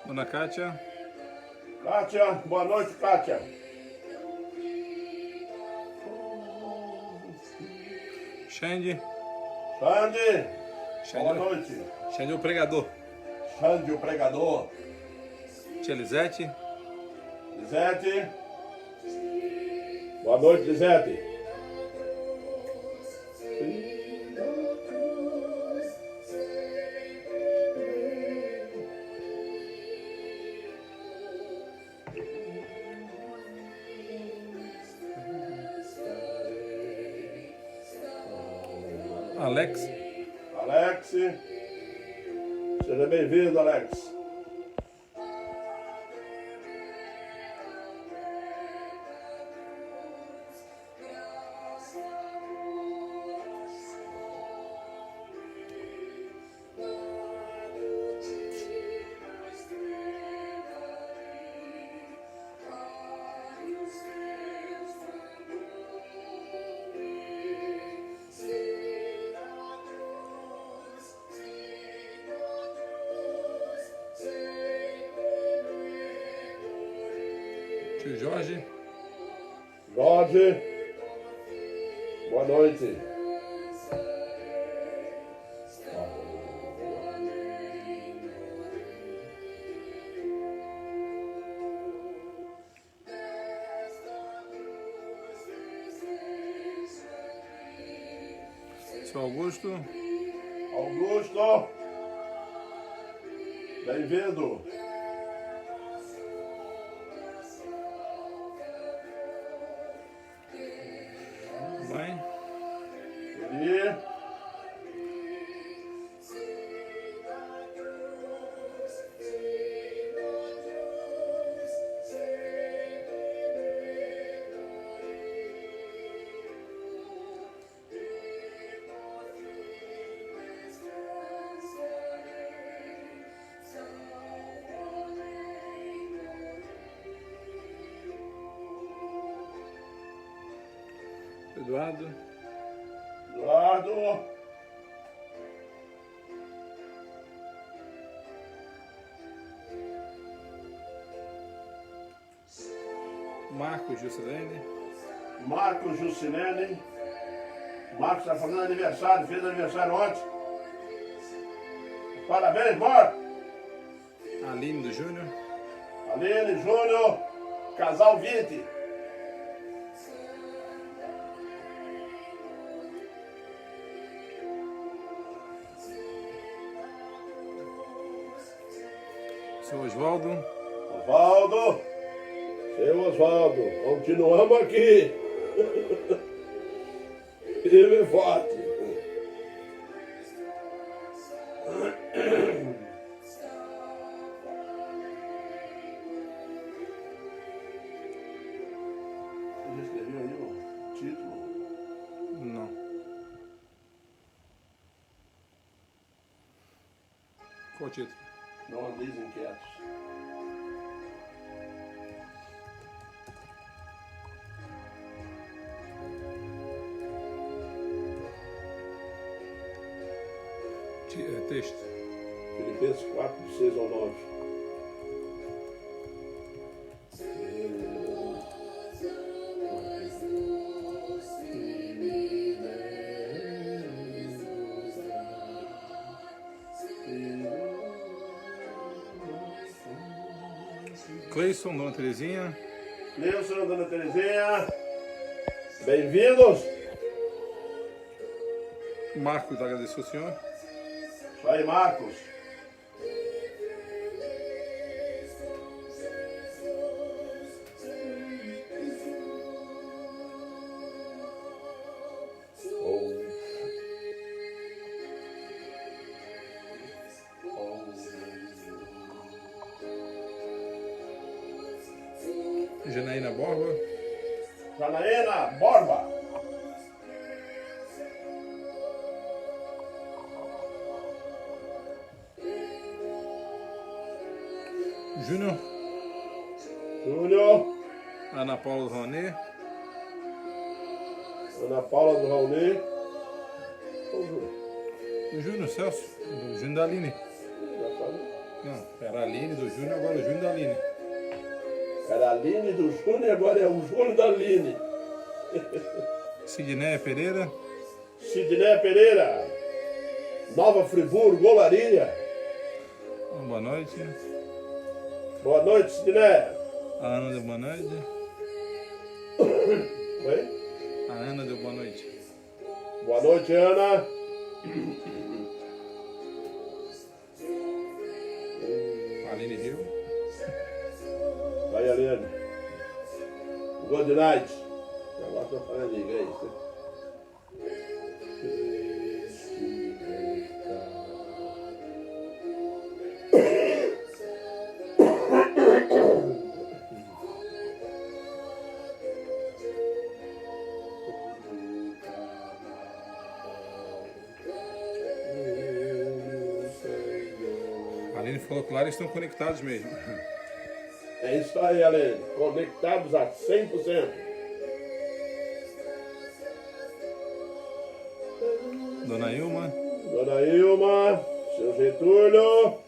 Dona Kátia. Kátia, boa noite, Kátia. Xande. Xande, boa noite. Xande o pregador. Xande, o pregador. Tia Lisete. Lisete. Boa noite, Lisete. Alex. Alex. Seja bem-vindo, Alex. Tio Jorge. Jorge, boa noite. Seu Augusto. Augusto, bem-vindo. Mãe. Eli. Eduardo. Eduardo. Marcos Juscelene. Marcos Juscelene. Marcos está fazendo aniversário, fez aniversário ontem. Parabéns, Marcos. Aline do Júnior. Aline, Júnior, casal 20. Seu Oswaldo. Oswaldo, seu Oswaldo, continuamos aqui. Firme e forte. Você já escreveu aí o título? Não. Qual o título? Não andeis inquietos. Texto. Filipenses 4, de 6 ao 9. Cleison, Dona Terezinha. Cleison, Dona Terezinha, bem-vindos. Marcos agradeceu ao senhor. Isso aí, Marcos. Janaína Borba. Janaína Borba. Júnior. Júnior. Ana Paula do Raoni. Ana Paula do Raoni. O Júnior Celso. O Júnior da Aline. Já falei. Não, era a Aline do Júnior, agora o Júnior da Aline. Era a Aline do Júnior e agora é o Júnior da Aline. Sidneia Pereira. Sidneia Pereira, Nova Friburgo, Olaria. Boa noite. Boa noite, Sidneia. A Ana deu boa noite. Oi? A Ana deu boa noite. Boa noite, Ana. Aline Rio. Vai, Aline. Good night. Agora estou falando em inglês. A Aline falou que lá eles estão conectados mesmo. É isso aí, Aline. Conectados a 100%. Dona Ilma. Dona Ilma, seu Getúlio.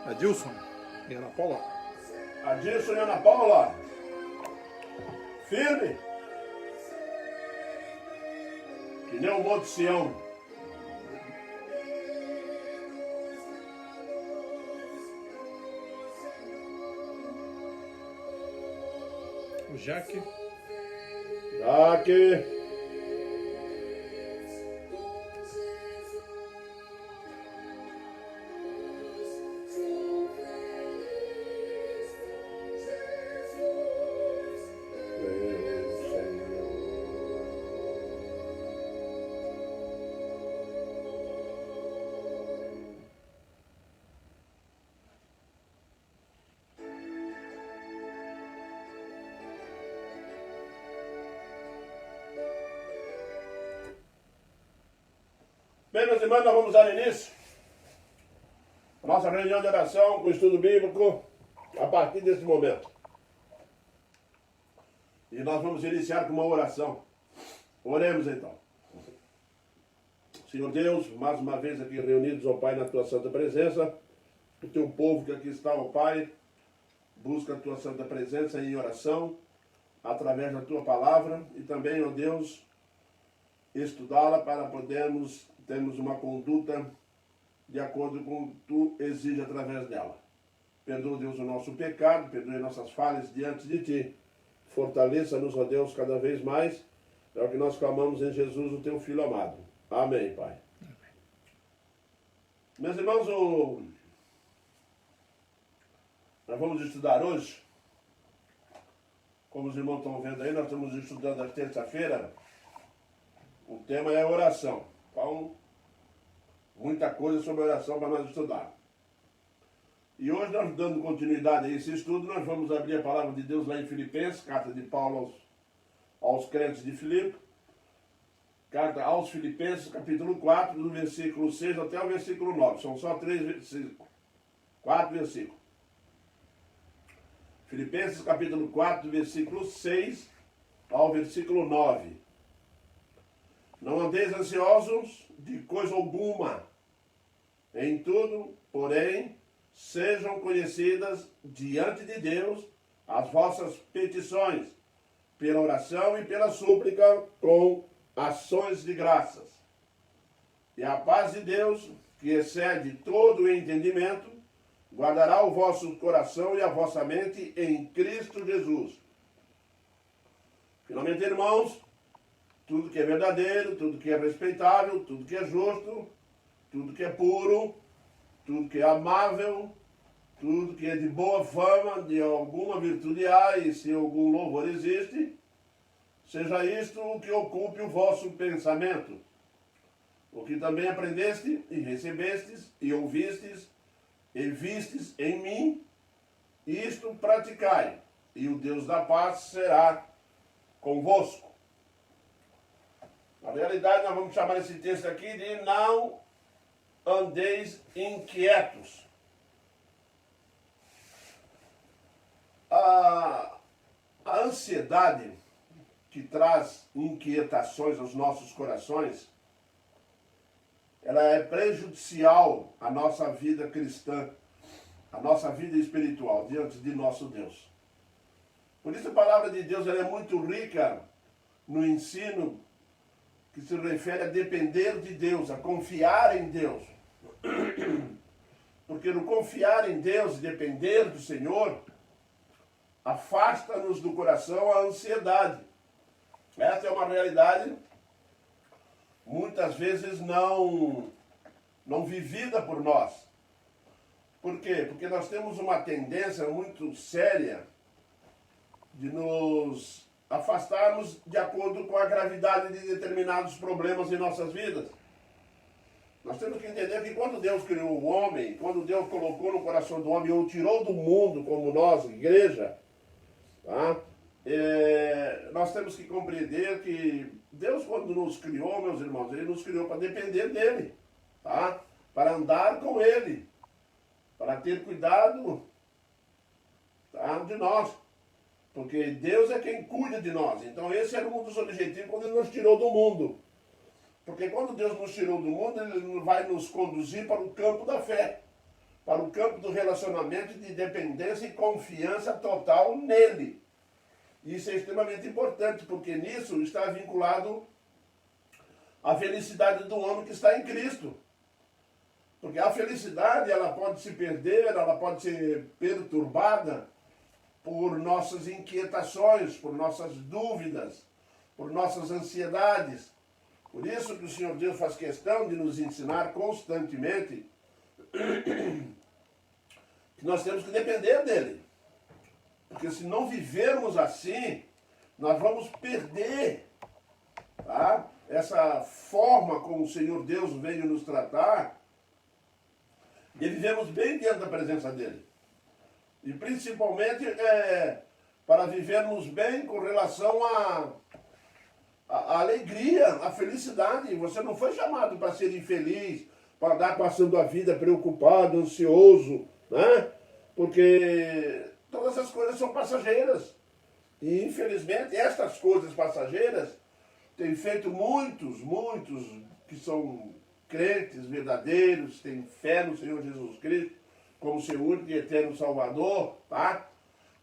Adilson e Ana Paula. Adilson e Ana Paula. Firme. Que nem o Monte Sião. O Jaque. Jaque. Bem, meus irmãos, nós vamos dar início à nossa reunião de oração com o estudo bíblico a partir desse momento. E nós vamos iniciar com uma oração. Oremos então. Senhor Deus, mais uma vez aqui reunidos, ó Pai, na Tua santa presença, o Teu povo que aqui está, ó Pai, busca a Tua santa presença em oração, através da Tua palavra, e também, ó Deus, estudá-la para podermos termos uma conduta de acordo com o que Tu exige através dela. Perdoa, Deus, o nosso pecado, perdoe nossas falhas diante de Ti. Fortaleça-nos, ó Deus, cada vez mais. É o que nós clamamos em Jesus, o Teu Filho amado. Amém, Pai. Amém. Meus irmãos, nós vamos estudar hoje. Como os irmãos estão vendo aí, nós estamos estudando a terça-feira. O tema é oração. Então, muita coisa sobre oração para nós estudar. E hoje, nós dando continuidade a esse estudo, nós vamos abrir a palavra de Deus lá em Filipenses, carta de Paulo aos crentes de Filipe. Carta aos Filipenses, capítulo 4, do versículo 6 até o versículo 9. São só 4 versículos. Filipenses, capítulo 4, versículo 6 ao versículo 9. Não andeis ansiosos de coisa alguma. Em tudo, porém, sejam conhecidas diante de Deus as vossas petições, pela oração e pela súplica, com ações de graças. E a paz de Deus, que excede todo o entendimento, guardará o vosso coração e a vossa mente em Cristo Jesus. Finalmente, irmãos, tudo que é verdadeiro, tudo que é respeitável, tudo que é justo, tudo que é puro, tudo que é amável, Tudo que é de boa fama, de alguma virtude há, e se algum louvor existe, seja isto o que ocupe o vosso pensamento. O que também aprendeste e recebestes e ouvistes e vistes em mim, isto praticai, e o Deus da paz será convosco. Na realidade, nós vamos chamar esse texto aqui de não andeis inquietos. A ansiedade que traz inquietações aos nossos corações, ela é prejudicial à nossa vida cristã, à nossa vida espiritual diante de nosso Deus. Por isso a palavra de Deus ela é muito rica no ensino que se refere a depender de Deus, a confiar em Deus. Porque no confiar em Deus e depender do Senhor, afasta-nos do coração a ansiedade. Essa é uma realidade muitas vezes não vivida por nós. Por quê? Porque nós temos uma tendência muito séria de nos afastarmos de acordo com a gravidade de determinados problemas em nossas vidas. Nós temos que entender que quando Deus criou o homem, quando Deus colocou no coração do homem ou tirou do mundo, como nós, igreja, tá? Nós temos que compreender que Deus, quando nos criou, meus irmãos, Ele nos criou para depender dEle, tá? Para andar com Ele, para ter cuidado, tá? De nós. Porque Deus é quem cuida de nós. Então esse era um dos objetivos quando Ele nos tirou do mundo. Porque quando Deus nos tirou do mundo, Ele vai nos conduzir para o campo da fé, para o campo do relacionamento de dependência e confiança total nele. Isso é extremamente importante, porque nisso está vinculado a felicidade do homem que está em Cristo. Porque a felicidade, ela pode se perder, ela pode ser perturbada por nossas inquietações, por nossas dúvidas, por nossas ansiedades. Por isso que o Senhor Deus faz questão de nos ensinar constantemente que nós temos que depender dEle. Porque se não vivermos assim, nós vamos perder, tá? Essa forma como o Senhor Deus veio nos tratar e vivemos bem dentro da presença dEle. E principalmente para vivermos bem com relação à alegria, à felicidade. Você não foi chamado para ser infeliz, para andar passando a vida preocupado, ansioso, né? Porque todas as coisas são passageiras. E infelizmente estas coisas passageiras têm feito muitos que são crentes verdadeiros, têm fé no Senhor Jesus Cristo, como seu único e eterno Salvador, tá?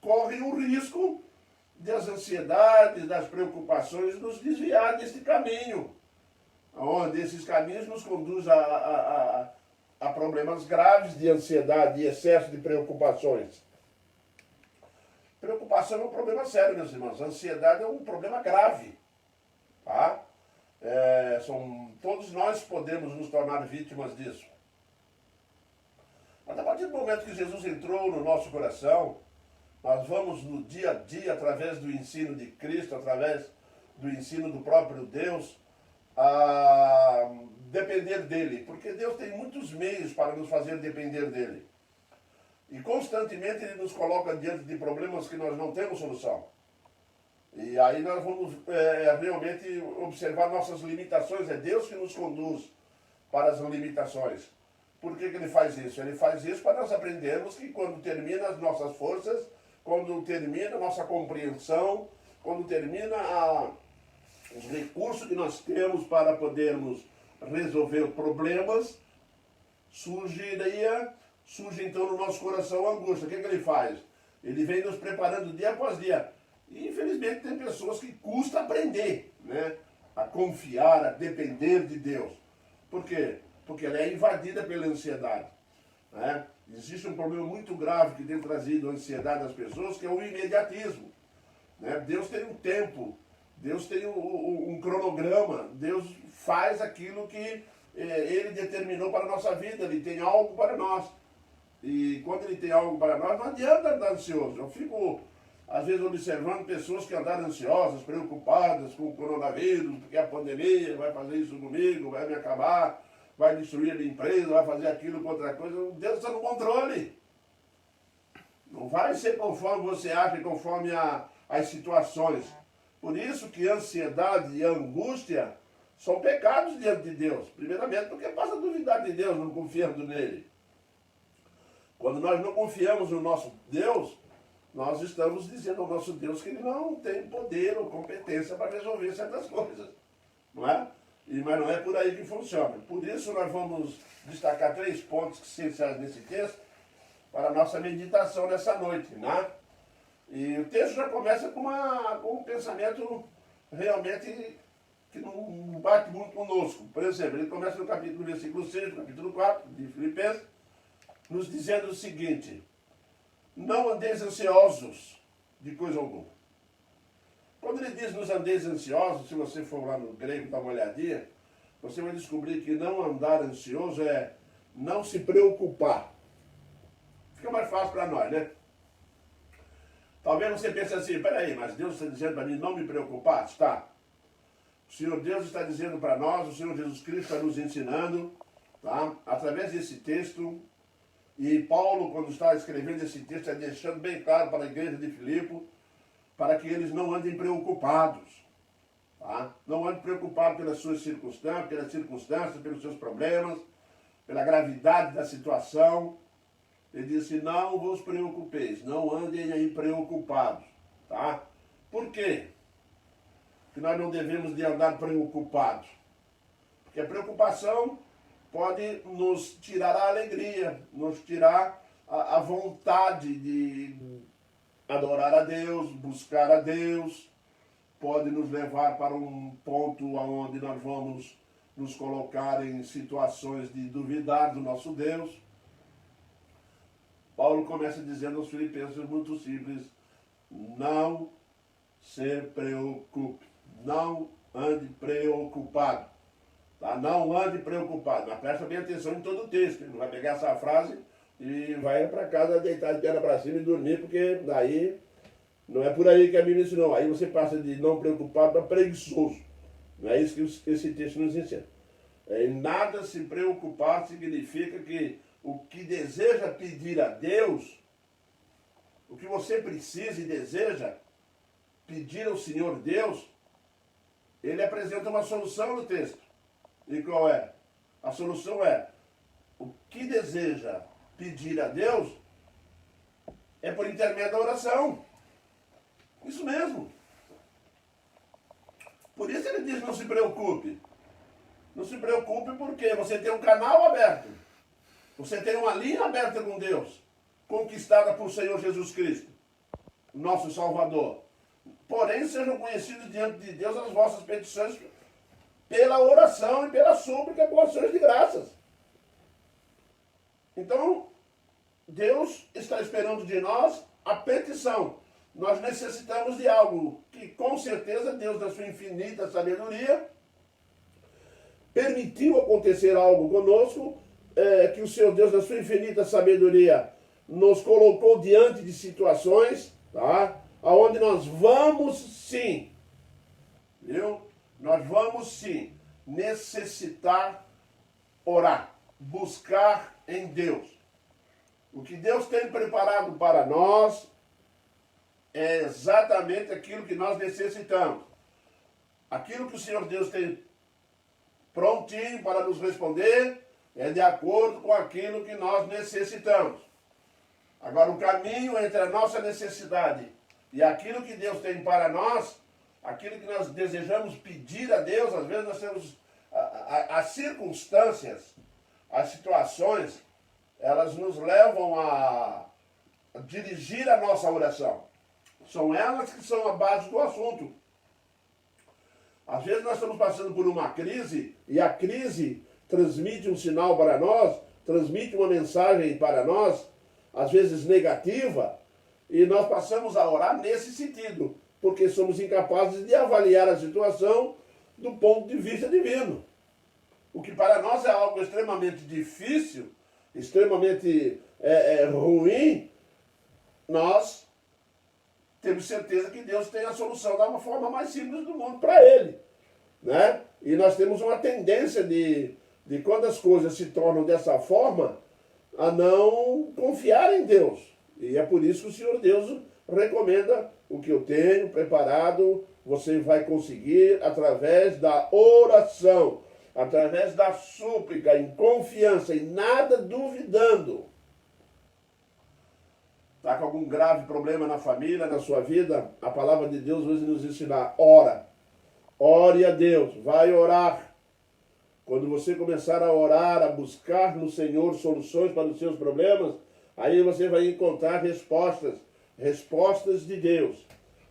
Correm o risco das ansiedades, das preocupações, nos desviar deste caminho, onde esses caminhos nos conduzem a problemas graves de ansiedade e excesso de preocupações. Preocupação é um problema sério, meus irmãos. A ansiedade é um problema grave, tá? Todos nós podemos nos tornar vítimas disso. Mas a partir do momento que Jesus entrou no nosso coração, nós vamos no dia a dia, através do ensino de Cristo, através do ensino do próprio Deus, a depender dEle. Porque Deus tem muitos meios para nos fazer depender dEle. E constantemente Ele nos coloca diante de problemas que nós não temos solução. E aí nós vamos realmente observar nossas limitações. É Deus que nos conduz para as limitações. Por que Ele faz isso? Ele faz isso para nós aprendermos que quando termina as nossas forças, quando termina a nossa compreensão, quando termina os recursos que nós temos para podermos resolver problemas, surge então no nosso coração a angústia. O que Ele faz? Ele vem nos preparando dia após dia. E infelizmente tem pessoas que custa aprender, né? A confiar, a depender de Deus. Por quê? Porque ela é invadida pela ansiedade, né? Existe um problema muito grave que tem trazido ansiedade às pessoas, que é o imediatismo, né? Deus tem um tempo, Deus tem um cronograma, Deus faz aquilo que Ele determinou para a nossa vida, Ele tem algo para nós. E quando ele tem algo para nós, não adianta andar ansioso. Eu fico, às vezes, observando pessoas que andaram ansiosas, preocupadas com o coronavírus, porque a pandemia vai fazer isso comigo, vai me acabar, vai destruir a minha empresa, vai fazer aquilo com outra coisa. Deus está no controle. Não vai ser conforme você acha, conforme as situações. Por isso que a ansiedade e a angústia são pecados diante de Deus. Primeiramente, porque passa a duvidar de Deus, não confiando nele. Quando nós não confiamos no nosso Deus, nós estamos dizendo ao nosso Deus que ele não tem poder ou competência para resolver certas coisas. Não é? Mas não é por aí que funciona. Por isso nós vamos destacar 3 pontos essenciais nesse texto para a nossa meditação nessa noite. Né? E o texto já começa com um pensamento realmente que não bate muito conosco. Por exemplo, ele começa no versículo 6, do capítulo 4 de Filipenses, nos dizendo o seguinte: não andeis ansiosos de coisa alguma. Quando ele diz nos andeis ansiosos, se você for lá no grego dar uma olhadinha, você vai descobrir que não andar ansioso é não se preocupar. Fica mais fácil para nós, né? Talvez você pense assim, peraí, mas Deus está dizendo para mim não me preocupar? Está. O Senhor Deus está dizendo para nós, o Senhor Jesus Cristo está nos ensinando, tá? Através desse texto. E Paulo, quando está escrevendo esse texto, está deixando bem claro para a igreja de Filipe, para que eles não andem preocupados. Tá? Não andem preocupados pelas suas circunstâncias, pelos seus problemas, pela gravidade da situação. Ele disse, não vos preocupeis, não andem aí preocupados. Tá? Por quê? Que nós não devemos de andar preocupados. Porque a preocupação pode nos tirar a alegria, nos tirar a vontade de adorar a Deus, buscar a Deus, pode nos levar para um ponto onde nós vamos nos colocar em situações de duvidar do nosso Deus. Paulo começa dizendo aos Filipenses muito simples, não se preocupe, não ande preocupado. Tá? Não ande preocupado, mas presta bem atenção em todo o texto. Não vai pegar essa frase e vai para casa deitar de perna para cima e dormir, porque daí não é por aí que a Bíblia ensinou. Aí você passa de não preocupado para preguiçoso. Não é isso que esse texto nos ensina. Em nada se preocupar significa que o que deseja pedir a Deus, o que você precisa e deseja pedir ao Senhor Deus, ele apresenta uma solução no texto. E qual é? A solução é, o que deseja pedir a Deus é por intermédio da oração. Isso mesmo. Por isso ele diz, não se preocupe. Não se preocupe porque você tem um canal aberto. Você tem uma linha aberta com Deus, conquistada por Senhor Jesus Cristo, nosso Salvador. Porém, sejam conhecidos diante de Deus as vossas petições pela oração e pela súplica com ações de graças. Então, Deus está esperando de nós a petição. Nós necessitamos de algo que, com certeza, Deus, na sua infinita sabedoria, permitiu acontecer algo conosco, que o Senhor Deus, na sua infinita sabedoria, nos colocou diante de situações, tá? Onde nós vamos sim, viu? Nós vamos sim necessitar orar, buscar em Deus. O que Deus tem preparado para nós é exatamente aquilo que nós necessitamos. Aquilo que o Senhor Deus tem prontinho para nos responder é de acordo com aquilo que nós necessitamos. Agora, o caminho entre a nossa necessidade e aquilo que Deus tem para nós, aquilo que nós desejamos pedir a Deus, às vezes nós temos as circunstâncias, as situações, elas nos levam a dirigir a nossa oração. São elas que são a base do assunto. Às vezes nós estamos passando por uma crise e a crise transmite um sinal para nós, transmite uma mensagem para nós, às vezes negativa, e nós passamos a orar nesse sentido, porque somos incapazes de avaliar a situação do ponto de vista divino. O que para nós é algo extremamente difícil, extremamente ruim, nós temos certeza que Deus tem a solução da forma mais simples do mundo para ele. Né? E nós temos uma tendência de quando as coisas se tornam dessa forma, a não confiar em Deus. E é por isso que o Senhor Deus recomenda o que eu tenho preparado, você vai conseguir através da oração, através da súplica, em confiança, e nada duvidando. Está com algum grave problema na família, na sua vida? A palavra de Deus hoje nos ensina, ora. Ore a Deus, vai orar. Quando você começar a orar, a buscar no Senhor soluções para os seus problemas, aí você vai encontrar respostas de Deus.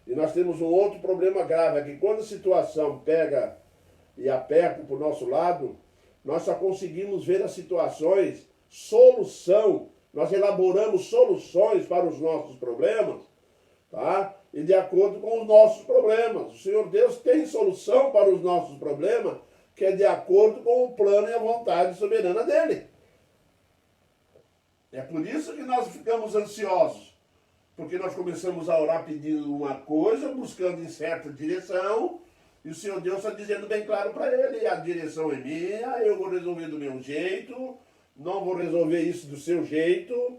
E nós temos um outro problema grave, é que quando a situação pega e aperta para o nosso lado, nós só conseguimos ver as situações, nós elaboramos soluções para os nossos problemas, tá? E de acordo com os nossos problemas. O Senhor Deus tem solução para os nossos problemas, que é de acordo com o plano e a vontade soberana dele. É por isso que nós ficamos ansiosos, porque nós começamos a orar pedindo uma coisa, buscando em certa direção, e o Senhor Deus está dizendo bem claro para ele, a direção é minha, eu vou resolver do meu jeito, não vou resolver isso do seu jeito,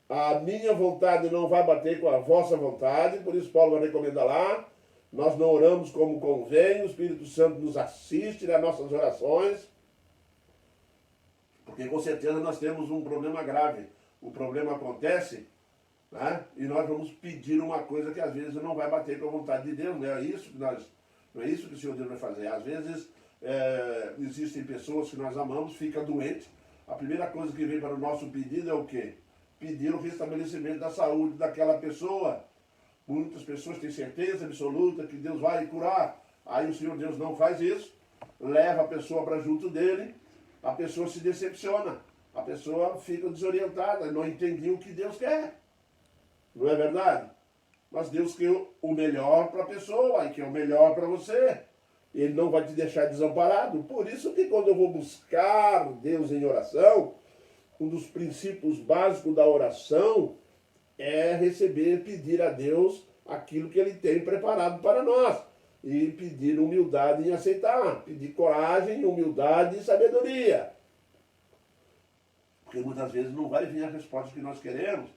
a minha vontade não vai bater com a vossa vontade, por isso Paulo vai recomendar lá, nós não oramos como convém, o Espírito Santo nos assiste nas nossas orações, porque com certeza nós temos um problema grave. O problema acontece, né? E nós vamos pedir uma coisa que às vezes não vai bater com a vontade de Deus, não é isso que o Senhor Deus vai fazer. Às vezes existem pessoas que nós amamos, fica doente, a primeira coisa que vem para o nosso pedido é o quê? Pedir o restabelecimento da saúde daquela pessoa. Muitas pessoas têm certeza absoluta que Deus vai curar. Aí o Senhor Deus não faz isso, leva a pessoa para junto dele, a pessoa se decepciona, a pessoa fica desorientada, não entendia o que Deus quer. Não é verdade? Mas Deus quer o melhor para a pessoa e quer o melhor para você. Ele não vai te deixar desamparado. Por isso que quando eu vou buscar Deus em oração, um dos princípios básicos da oração é pedir a Deus aquilo que Ele tem preparado para nós. E pedir humildade em aceitar. Pedir coragem, humildade e sabedoria. Porque muitas vezes não vai vir a resposta que nós queremos.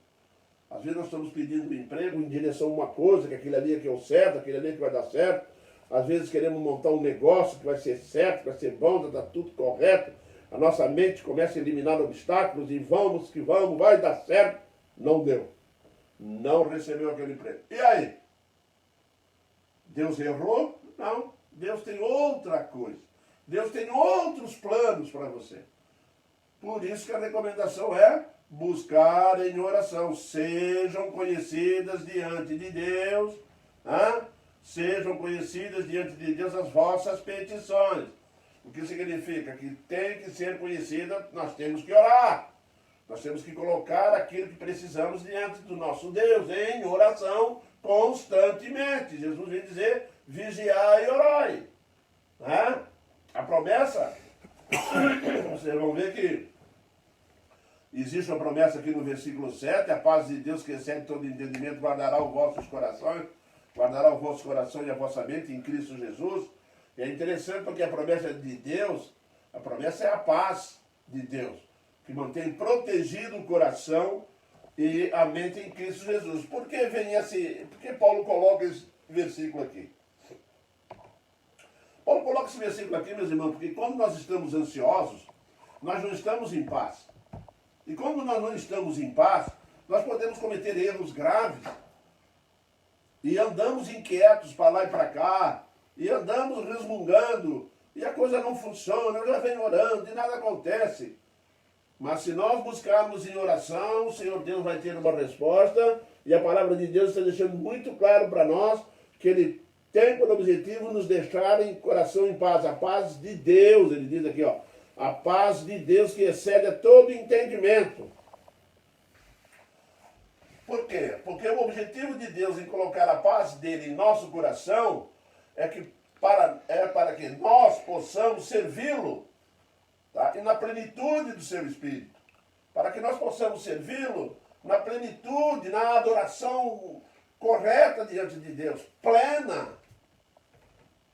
Às vezes nós estamos pedindo um emprego em direção a uma coisa, que aquilo ali é que é o certo, aquilo ali é que vai dar certo. Às vezes queremos montar um negócio que vai ser certo, que vai ser bom, está tudo correto. A nossa mente começa a eliminar obstáculos e vamos que vamos, vai dar certo. Não deu. Não recebeu aquele emprego. E aí? Deus errou? Não. Deus tem outra coisa. Deus tem outros planos para você. Por isso que a recomendação é buscar em oração. Sejam conhecidas diante de Deus. Sejam conhecidas diante de Deus as vossas petições. O que significa? Que tem que ser conhecida, nós temos que orar. Nós temos que colocar aquilo que precisamos diante do nosso Deus, em oração constantemente. Jesus vem dizer, vigiai e orai. A promessa, vocês vão ver que existe uma promessa aqui no versículo 7, a paz de Deus que excede todo entendimento guardará os vossos corações, guardará o vosso coração e a vossa mente em Cristo Jesus. E é interessante porque a promessa de Deus, a promessa é a paz de Deus, que mantém protegido o coração e a mente em Cristo Jesus. Por que por que Paulo coloca esse versículo aqui? Paulo coloca esse versículo aqui, meus irmãos, porque quando nós estamos ansiosos, nós não estamos em paz. E quando nós não estamos em paz, nós podemos cometer erros graves. E andamos inquietos para lá e para cá, e andamos resmungando, e a coisa não funciona, eu já venho orando e nada acontece. Mas se nós buscarmos em oração, o Senhor Deus vai ter uma resposta, e a palavra de Deus está deixando muito claro para nós que Ele tem por objetivo nos deixar em coração em paz. A paz de Deus, ele diz aqui, a paz de Deus que excede a todo entendimento. Por quê? Porque o objetivo de Deus em colocar a paz dele em nosso coração é para que nós possamos servi-lo, tá? E na plenitude do seu Espírito. para que nós possamos servi-lo na plenitude, na adoração correta diante de Deus, plena,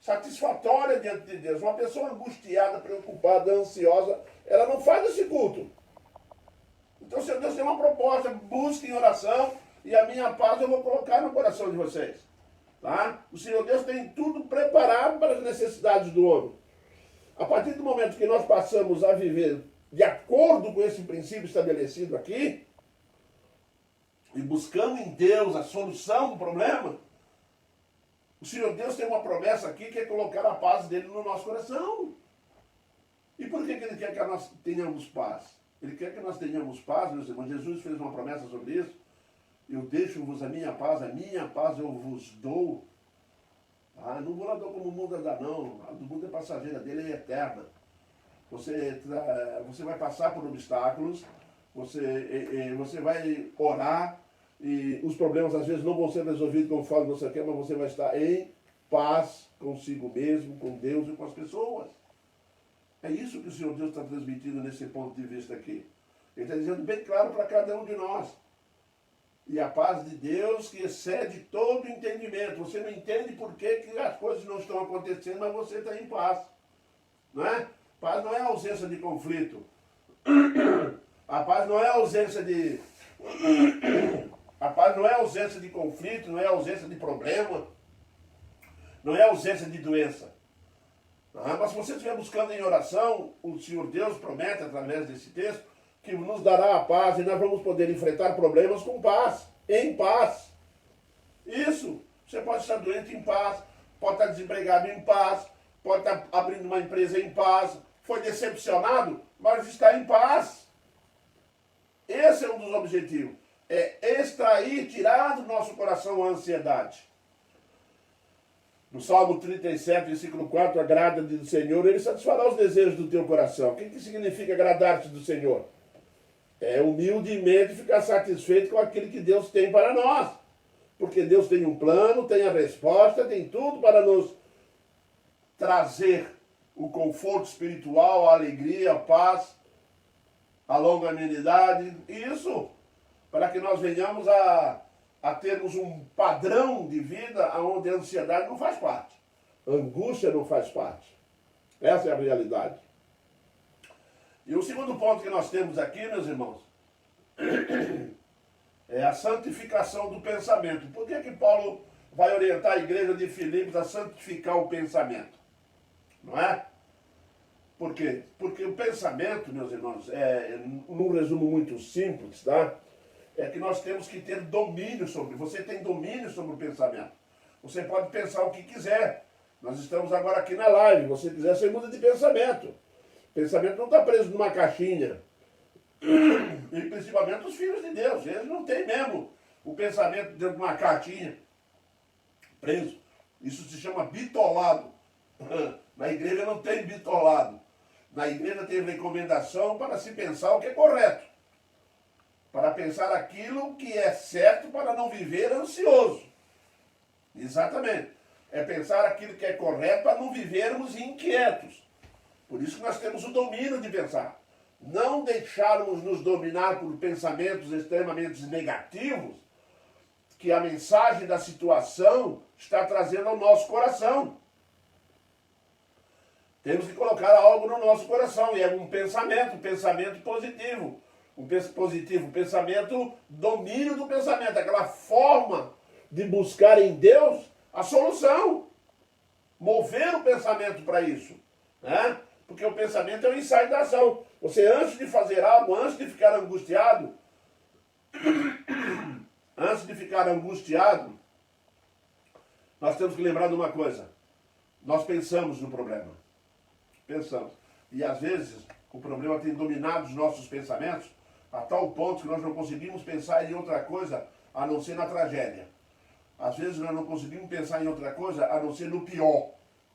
satisfatória diante de Deus. Uma pessoa angustiada, preocupada, ansiosa, ela não faz esse culto. Então, Senhor Deus tem uma proposta, busque em oração e a minha paz eu vou colocar no coração de vocês. Tá? O Senhor Deus tem tudo preparado para as necessidades do homem. A partir do momento que nós passamos a viver de acordo com esse princípio estabelecido aqui, e buscando em Deus a solução do problema, o Senhor Deus tem uma promessa aqui que é colocar a paz dele no nosso coração. E por que Ele quer que nós tenhamos paz? Ele quer que nós tenhamos paz, meus irmãos. Jesus fez uma promessa sobre isso. Eu deixo-vos a minha paz eu vos dou. Ah, não vou lá dou como o mundo dá, não. A do mundo é passageira, dele é eterna. Você vai passar por obstáculos, você vai orar, e os problemas às vezes não vão ser resolvidos conforme você quer, mas você vai estar em paz consigo mesmo, com Deus e com as pessoas. É isso que o Senhor Deus está transmitindo nesse ponto de vista aqui. Ele está dizendo bem claro para cada um de nós. E a paz de Deus que excede todo entendimento. Você não entende por que as coisas não estão acontecendo, mas você está em paz. Não é? Paz não é ausência de conflito. A paz não é ausência de... A paz não é ausência de conflito, não é ausência de problema, não é ausência de doença. Mas se você estiver buscando em oração, o Senhor Deus promete, através desse texto, que nos dará a paz e nós vamos poder enfrentar problemas com paz, em paz. Isso, você pode estar doente em paz, pode estar desempregado em paz, pode estar abrindo uma empresa em paz, foi decepcionado, mas está em paz. Esse é um dos objetivos. É extrair, tirar do nosso coração a ansiedade. No Salmo 37, versículo 4, agrada-te do Senhor, Ele satisfará os desejos do teu coração. O que significa agradar-te do Senhor? É humildemente ficar satisfeito com aquilo que Deus tem para nós. Porque Deus tem um plano, tem a resposta, tem tudo para nos trazer o conforto espiritual, a alegria, a paz, a longanimidade. Isso para que nós venhamos a termos um padrão de vida onde a ansiedade não faz parte. A angústia não faz parte. Essa é a realidade. E o segundo ponto que nós temos aqui, meus irmãos, é a santificação do pensamento. Por que Paulo vai orientar a igreja de Filipos a santificar o pensamento? Não é? Por quê? Porque o pensamento, meus irmãos, num resumo muito simples, tá? É que nós temos que ter domínio sobre. Você tem domínio sobre o pensamento. Você pode pensar o que quiser. Nós estamos agora aqui na live. Se você quiser, você muda de pensamento. O pensamento não está preso numa caixinha. E principalmente os filhos de Deus. Eles não têm mesmo o pensamento dentro de uma caixinha preso. Isso se chama bitolado. Na igreja não tem bitolado. Na igreja tem recomendação para se pensar o que é correto. Para pensar aquilo que é certo para não viver ansioso. Exatamente. É pensar aquilo que é correto para não vivermos inquietos. Por isso que nós temos o domínio de pensar. Não deixarmos nos dominar por pensamentos extremamente negativos que a mensagem da situação está trazendo ao nosso coração. Temos que colocar algo no nosso coração, e é um pensamento positivo. Um pensamento, domínio do pensamento, aquela forma de buscar em Deus a solução. Mover o pensamento para isso. Né? Porque o pensamento é o ensaio da ação. Você, antes de fazer algo, antes de ficar angustiado, nós temos que lembrar de uma coisa. Nós pensamos no problema. Pensamos. E às vezes o problema tem dominado os nossos pensamentos a tal ponto que nós não conseguimos pensar em outra coisa a não ser na tragédia. Às vezes nós não conseguimos pensar em outra coisa a não ser no pior.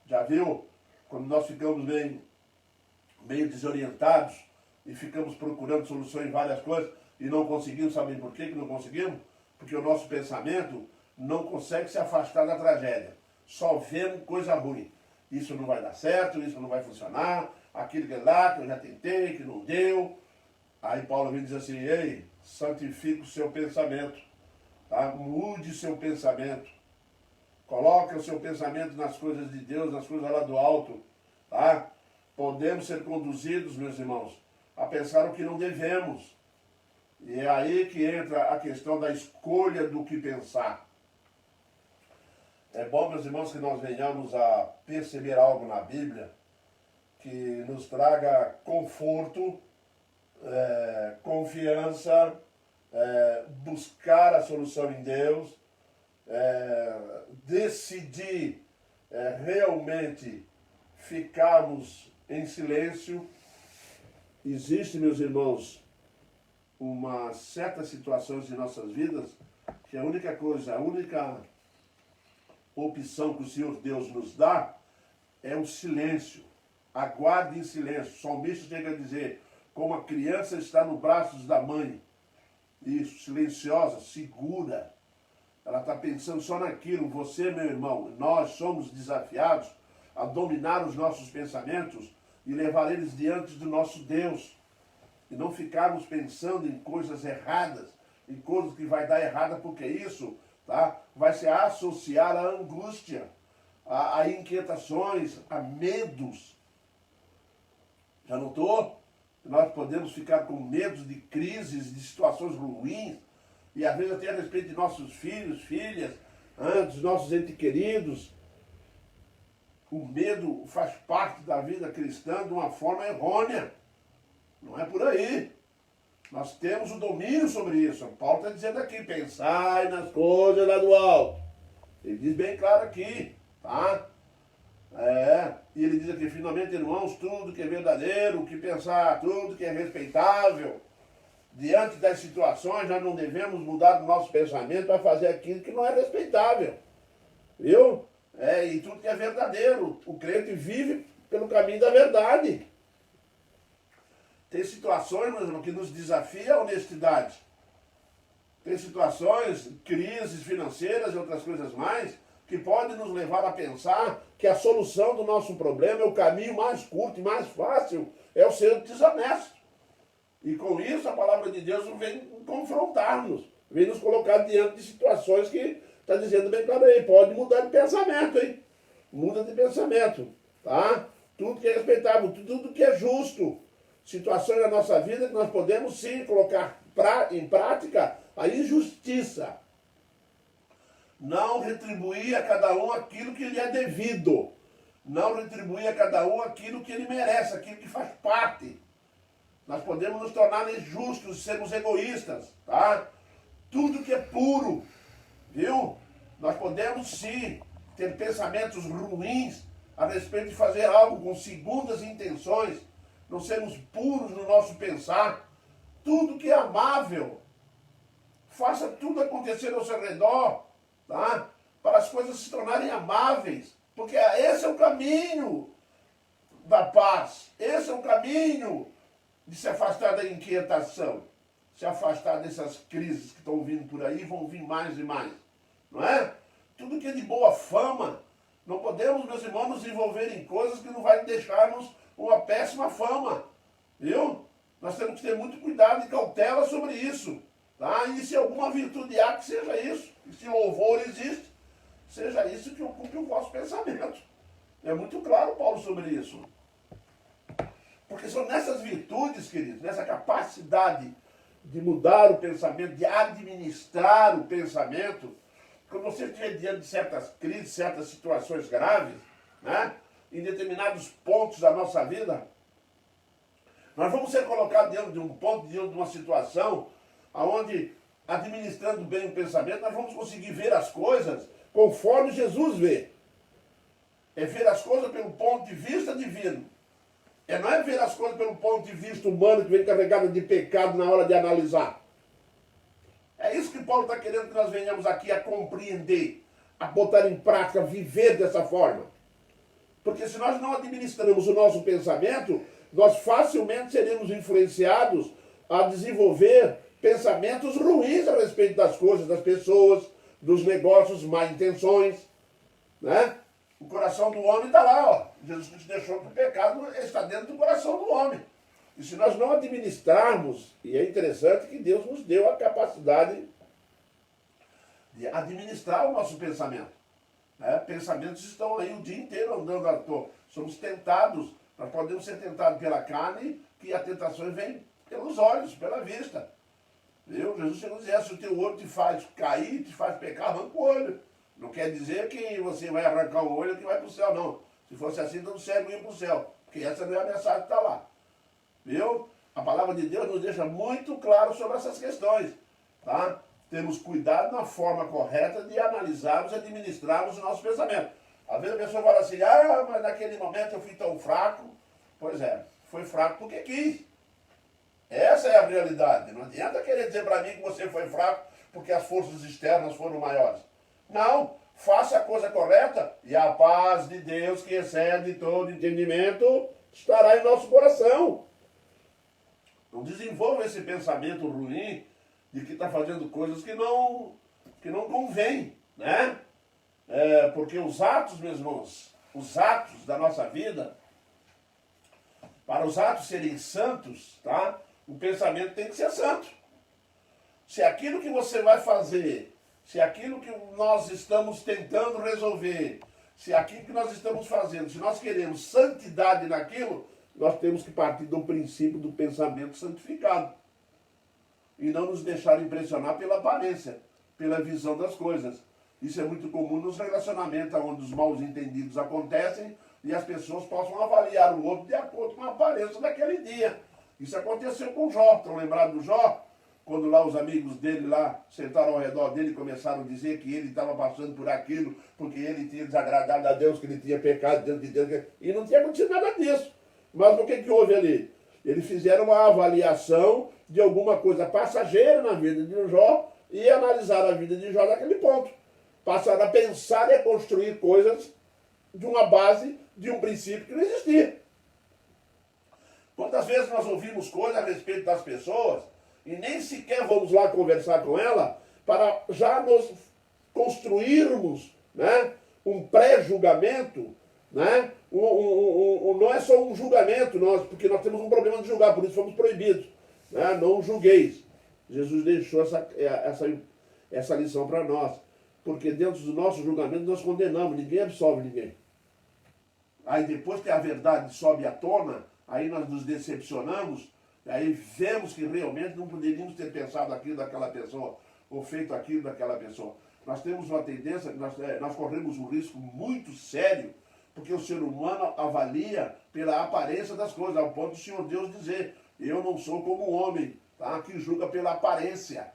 Já viu? Quando nós ficamos meio desorientados e ficamos procurando soluções em várias coisas e não conseguimos, sabem por que não conseguimos? Porque o nosso pensamento não consegue se afastar da tragédia. Só vendo coisa ruim. Isso não vai dar certo, isso não vai funcionar, aquilo que é lá, que eu já tentei, que não deu. Aí Paulo vem dizer assim, ei, santifique o seu pensamento, tá? Mude seu pensamento, coloque o seu pensamento nas coisas de Deus, nas coisas lá do alto, tá? Podemos ser conduzidos, meus irmãos, a pensar o que não devemos. E é aí que entra a questão da escolha do que pensar. É bom, meus irmãos, que nós venhamos a perceber algo na Bíblia que nos traga conforto, confiança, buscar a solução em Deus, decidir realmente ficarmos em silêncio. Existe, meus irmãos, uma certas situações de nossas vidas que a única coisa, a única opção que o Senhor Deus nos dá é o silêncio. Aguarde em silêncio. O salmista chega a dizer, como a criança está nos braços da mãe, isso, silenciosa, segura. Ela está pensando só naquilo. Você, meu irmão, nós somos desafiados a dominar os nossos pensamentos e levar eles diante do nosso Deus. E não ficarmos pensando em coisas erradas, em coisas que vai dar errada, porque isso, tá, vai se associar à angústia, a inquietações, a medos. Já notou? Nós podemos ficar com medos de crises, de situações ruins, e às vezes até a respeito de nossos filhos, filhas, dos nossos entes queridos. O medo faz parte da vida cristã de uma forma errônea. Não é por aí. Nós temos o domínio sobre isso. Paulo está dizendo aqui, pensai nas coisas lá do alto. Ele diz bem claro aqui, tá? E ele diz aqui, finalmente, irmãos, tudo que é verdadeiro, o que pensar, tudo que é respeitável. Diante das situações, nós não devemos mudar o nosso pensamento para fazer aquilo que não é respeitável. Viu? E tudo que é verdadeiro. O crente vive pelo caminho da verdade. Tem situações, meu irmão, que nos desafia a honestidade. Tem situações, crises financeiras e outras coisas mais, que podem nos levar a pensar que a solução do nosso problema é o caminho mais curto e mais fácil, é o ser desonesto. E com isso a palavra de Deus vem confrontar-nos, vem nos colocar diante de situações que está dizendo bem claro aí, pode mudar de pensamento, hein? Muda de pensamento, tá? Tudo que é respeitável, tudo que é justo. Situações na nossa vida que nós podemos sim colocar em prática a injustiça. Não retribuir a cada um aquilo que lhe é devido. Não retribuir a cada um aquilo que ele merece, aquilo que faz parte. Nós podemos nos tornar injustos, sermos egoístas, tá? Tudo que é puro, viu? Nós podemos sim ter pensamentos ruins a respeito de fazer algo com segundas intenções, não sermos puros no nosso pensar. Tudo que é amável, faça tudo acontecer ao seu redor, tá? Para as coisas se tornarem amáveis, porque esse é o caminho da paz, esse é o caminho de se afastar da inquietação, se afastar dessas crises que estão vindo por aí, vão vir mais e mais, não é? Tudo que é de boa fama, não podemos, meus irmãos, nos envolver em coisas que não vai deixar-nos uma péssima fama, viu? Nós temos que ter muito cuidado e cautela sobre isso, tá? E se alguma virtude há, que seja isso. E se louvor existe, seja isso que ocupe o vosso pensamento. É muito claro, Paulo, sobre isso. Porque são nessas virtudes, queridos, nessa capacidade de mudar o pensamento, de administrar o pensamento, quando você estiver diante de certas crises, certas situações graves, né? Em determinados pontos da nossa vida, nós vamos ser colocados diante de um ponto, diante de uma situação, onde, administrando bem o pensamento, nós vamos conseguir ver as coisas conforme Jesus vê. É ver as coisas pelo ponto de vista divino. Não é ver as coisas pelo ponto de vista humano que vem carregado de pecado na hora de analisar. É isso que Paulo está querendo que nós venhamos aqui a compreender, a botar em prática, a viver dessa forma. Porque se nós não administramos o nosso pensamento, nós facilmente seremos influenciados a desenvolver pensamentos ruins a respeito das coisas, das pessoas, dos negócios, má intenções, né? O coração do homem está lá, ó. Jesus Cristo deixou que o pecado está dentro do coração do homem. E se nós não administrarmos, e é interessante que Deus nos deu a capacidade de administrar o nosso pensamento. Pensamentos estão aí o dia inteiro andando à toa. Somos tentados, nós podemos ser tentados pela carne, que a tentação vem pelos olhos, pela vista. Viu? Jesus chegou a dizer, se o teu olho te faz cair, te faz pecar, arranca o olho. Não quer dizer que você vai arrancar o olho que vai para o céu, não. Se fosse assim, todo cego ia para o céu. Porque essa não é a mensagem que está lá. Viu? A palavra de Deus nos deixa muito claro sobre essas questões. Tá? Temos cuidado na forma correta de analisarmos e administrarmos o nosso pensamento. Às vezes a pessoa fala assim, mas naquele momento eu fui tão fraco. Pois é, foi fraco porque quis. Essa é a realidade. Não adianta querer dizer para mim que você foi fraco porque as forças externas foram maiores. Não, faça a coisa correta e a paz de Deus, que excede todo entendimento, estará em nosso coração. Não desenvolva esse pensamento ruim de que está fazendo coisas que não convém, né? Porque os atos, meus irmãos, os atos da nossa vida, para os atos serem santos, tá? O pensamento tem que ser santo. Se aquilo que você vai fazer, se aquilo que nós estamos tentando resolver, se aquilo que nós estamos fazendo, se nós queremos santidade naquilo, nós temos que partir do princípio do pensamento santificado. E não nos deixar impressionar pela aparência, pela visão das coisas. Isso é muito comum nos relacionamentos, onde os mal entendidos acontecem e as pessoas possam avaliar o outro de acordo com a aparência daquele dia. Isso aconteceu com Jó. Estão lembrados do Jó? Quando lá os amigos dele lá sentaram ao redor dele e começaram a dizer que ele estava passando por aquilo, porque ele tinha desagradado a Deus, que ele tinha pecado dentro de Deus, e não tinha acontecido nada disso. Mas o que houve ali? Eles fizeram uma avaliação de alguma coisa passageira na vida de Jó e analisaram a vida de Jó naquele ponto. Passaram a pensar e a construir coisas de uma base, de um princípio que não existia. Quantas vezes nós ouvimos coisas a respeito das pessoas e nem sequer vamos lá conversar com ela para já nos construirmos, né, um pré-julgamento, né? Não é só um julgamento, porque nós temos um problema de julgar, por isso fomos proibidos. Né? Não julgueis. Jesus deixou essa lição para nós. Porque dentro do nosso julgamento nós condenamos, ninguém absolve ninguém. Aí depois que a verdade sobe à tona, aí nós nos decepcionamos, aí vemos que realmente não poderíamos ter pensado aquilo daquela pessoa, ou feito aquilo daquela pessoa. Nós temos uma tendência, nós corremos um risco muito sério, porque o ser humano avalia pela aparência das coisas, ao ponto do Senhor Deus dizer, eu não sou como o homem, tá? Que julga pela aparência.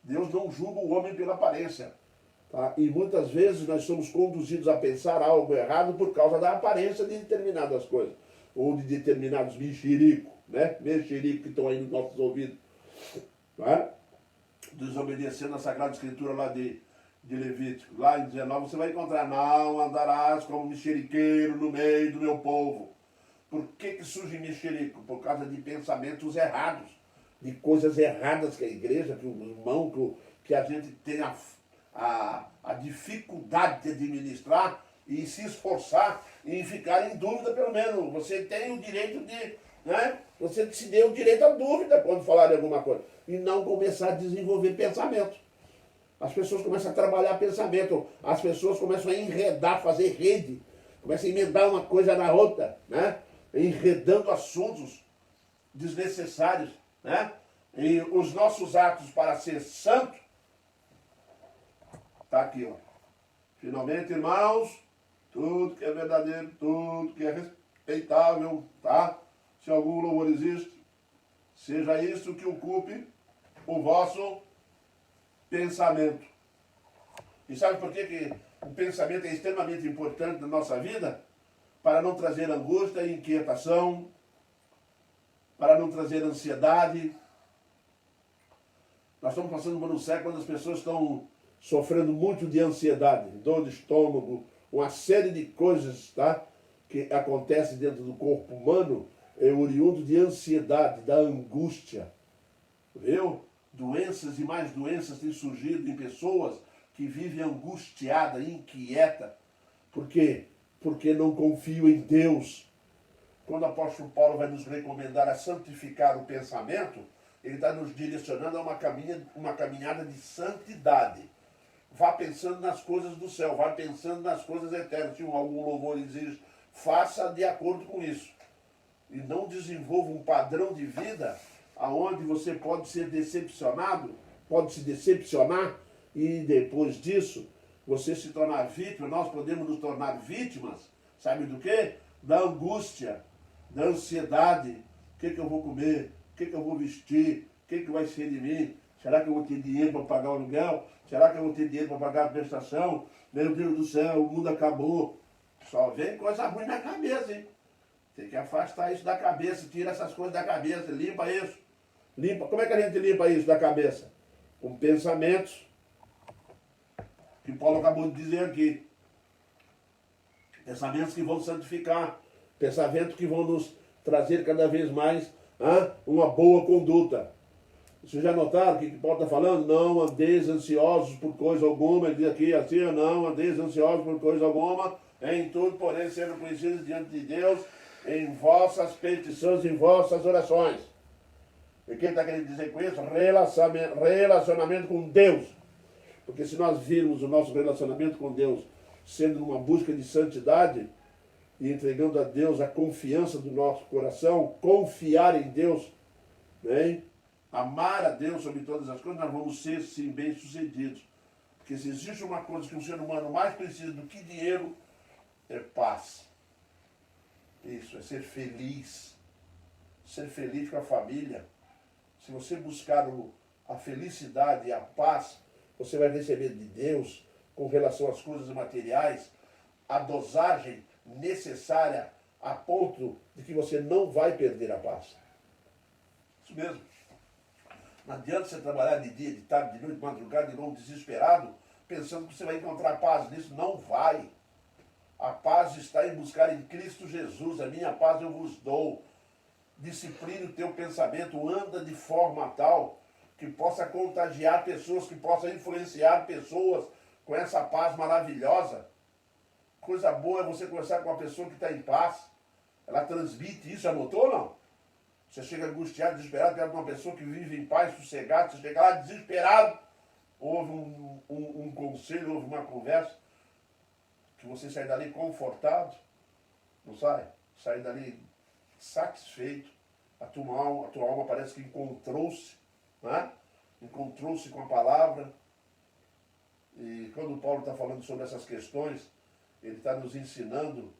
Deus não julga o homem pela aparência. Tá? E muitas vezes nós somos conduzidos a pensar algo errado por causa da aparência de determinadas coisas, ou de determinados mexericos, né? Mexericos que estão aí nos nossos ouvidos. Tá? Desobedecendo a Sagrada Escritura lá de Levítico, lá em 19, você vai encontrar, não andarás como mexeriqueiro no meio do meu povo. Por que surge mexerico? Por causa de pensamentos errados, de coisas erradas que a igreja, que o irmão, que a gente tem a dificuldade de administrar e se esforçar em ficar em dúvida, pelo menos. Você tem o direito de, né? Você se deu o direito à dúvida quando falar de alguma coisa. E não começar a desenvolver pensamento. As pessoas começam a trabalhar pensamento, as pessoas começam a enredar, fazer rede, começam a emendar uma coisa na outra, né? Enredando assuntos desnecessários, né? E os nossos atos para ser santo, está aqui, ó. Finalmente, irmãos, tudo que é verdadeiro, tudo que é respeitável, tá? Se algum louvor existe, seja isso que ocupe o vosso pensamento. E sabe por que o pensamento é extremamente importante na nossa vida? Para não trazer angústia e inquietação, para não trazer ansiedade. Nós estamos passando por um século onde as pessoas estão sofrendo muito de ansiedade, dor de estômago, uma série de coisas, tá, que acontece dentro do corpo humano, é oriundo de ansiedade, da angústia. Viu? Doenças e mais doenças têm surgido em pessoas que vivem angustiada, inquieta. Por quê? Porque não confiam em Deus. quando o apóstolo Paulo vai nos recomendar a santificar o pensamento, ele está nos direcionando a uma caminhada de santidade. Vá pensando nas coisas do céu, vá pensando nas coisas eternas. Se algum louvor exige, faça de acordo com isso. E não desenvolva um padrão de vida aonde você pode ser decepcionado, pode se decepcionar e depois disso você se tornar vítima. Nós podemos nos tornar vítimas, sabe do quê? Da angústia, da ansiedade. O que eu vou comer? O que eu vou vestir? O que vai ser de mim? Será que eu vou ter dinheiro para pagar o aluguel? Será que eu vou ter dinheiro para pagar a prestação? Meu Deus do céu, o mundo acabou. Só vem coisa ruim na cabeça, hein? Tem que afastar isso da cabeça, tira essas coisas da cabeça, limpa isso. Limpa. Como é que a gente limpa isso da cabeça? Com pensamentos, que Paulo acabou de dizer aqui. Pensamentos que vão santificar, pensamentos que vão nos trazer cada vez mais uma boa conduta. Vocês já notaram o que Paulo está falando? Não andeis ansiosos por coisa alguma. Ele diz aqui assim, não andeis ansiosos por coisa alguma. Em tudo, porém, sendo conhecidos diante de Deus, em vossas petições, em vossas orações. E o que ele está querendo dizer com isso? Relacionamento com Deus. Porque se nós virmos o nosso relacionamento com Deus sendo numa busca de santidade e entregando a Deus a confiança do nosso coração, confiar em Deus, né? Amar a Deus sobre todas as coisas, nós vamos ser, sim, bem-sucedidos. Porque se existe uma coisa que um ser humano mais precisa do que dinheiro, é paz. Isso, é ser feliz. Ser feliz com a família. Se você buscar a felicidade e a paz, você vai receber de Deus, com relação às coisas materiais, a dosagem necessária a ponto de que você não vai perder a paz. Isso mesmo. Não adianta você trabalhar de dia, de tarde, de noite, de madrugada, de novo, desesperado, pensando que você vai encontrar paz nisso. Não vai. A paz está em buscar em Cristo Jesus. A minha paz eu vos dou. Discipline o teu pensamento, anda de forma tal que possa contagiar pessoas, que possa influenciar pessoas com essa paz maravilhosa. Coisa boa é você conversar com uma pessoa que está em paz. Ela transmite isso, anotou ou não? Você chega angustiado, desesperado, perto de uma pessoa que vive em paz, sossegado, você chega lá desesperado, houve um conselho, houve uma conversa, que você sai dali confortado, não sai? Sai dali satisfeito, a tua alma parece que encontrou-se, né? Encontrou-se com a palavra. E quando o Paulo está falando sobre essas questões, ele está nos ensinando